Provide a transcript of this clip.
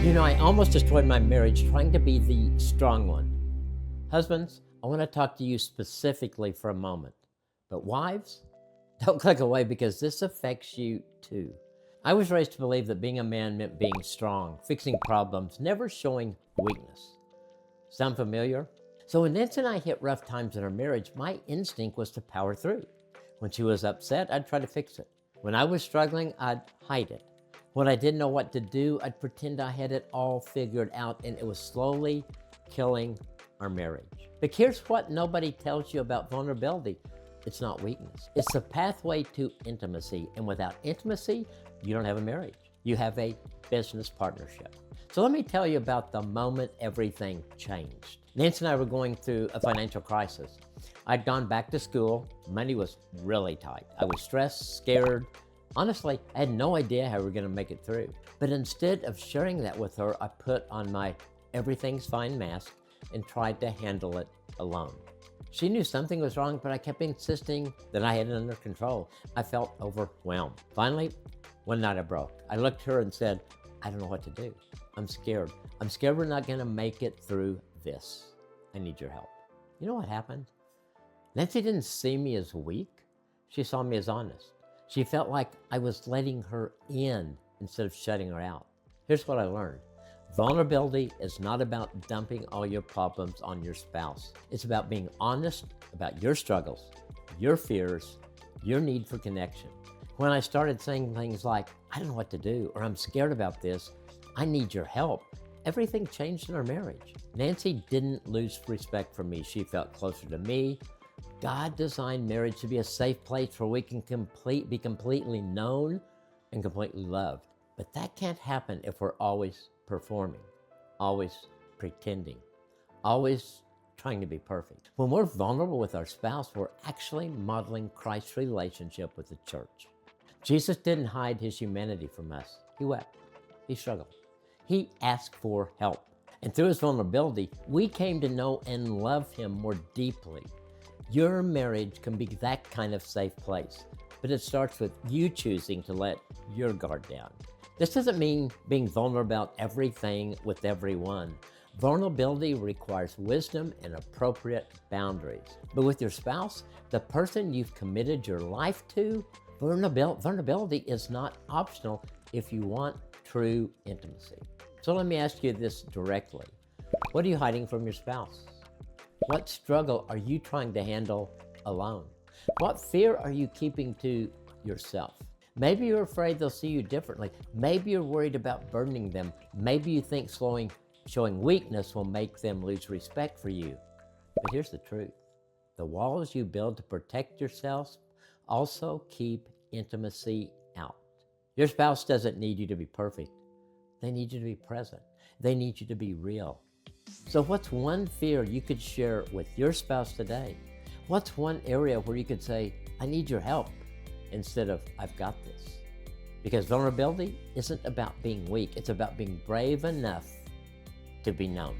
You know, I almost destroyed my marriage trying to be the strong one. Husbands, I want to talk to you specifically for a moment. But wives, don't click away because this affects you too. I was raised to believe that being a man meant being strong, fixing problems, never showing weakness. Sound familiar? So when Nancy and I hit rough times in our marriage, my instinct was to power through. When she was upset, I'd try to fix it. When I was struggling, I'd hide it. When I didn't know what to do, I'd pretend I had it all figured out, and it was slowly killing our marriage. But here's what nobody tells you about vulnerability. It's not weakness. It's a pathway to intimacy, and without intimacy, you don't have a marriage. You have a business partnership. So let me tell you about the moment everything changed. Nancy and I were going through a financial crisis. I'd gone back to school. Money was really tight. I was stressed, scared. Honestly, I had no idea how we were going to make it through. But instead of sharing that with her, I put on my everything's fine mask and tried to handle it alone. She knew something was wrong, but I kept insisting that I had it under control. I felt overwhelmed. Finally, one night I broke. I looked at her and said, I don't know what to do. I'm scared. I'm scared we're not going to make it through this. I need your help. You know what happened? Nancy didn't see me as weak. She saw me as honest. She felt like I was letting her in instead of shutting her out. Here's what I learned. Vulnerability is not about dumping all your problems on your spouse. It's about being honest about your struggles, your fears, your need for connection. When I started saying things like, I don't know what to do, or I'm scared about this, I need your help, everything changed in our marriage. Nancy didn't lose respect for me. She felt closer to me. God designed marriage to be a safe place where we can be completely known and completely loved. But that can't happen if we're always performing, always pretending, always trying to be perfect. When we're vulnerable with our spouse, we're actually modeling Christ's relationship with the church. Jesus didn't hide his humanity from us. He wept. He struggled. He asked for help. And through his vulnerability, we came to know and love him more deeply. Your marriage can be that kind of safe place, but it starts with you choosing to let your guard down. This doesn't mean being vulnerable about everything with everyone. Vulnerability requires wisdom and appropriate boundaries. But with your spouse, the person you've committed your life to, vulnerability is not optional if you want true intimacy. So let me ask you this directly. What are you hiding from your spouse? What struggle are you trying to handle alone? What fear are you keeping to yourself? Maybe you're afraid they'll see you differently. Maybe you're worried about burdening them. Maybe you think showing weakness will make them lose respect for you. But here's the truth. The walls you build to protect yourselves also keep intimacy out. Your spouse doesn't need you to be perfect. They need you to be present. They need you to be real. So what's one fear you could share with your spouse today? What's one area where you could say, I need your help, instead of, I've got this? Because vulnerability isn't about being weak. It's about being brave enough to be known.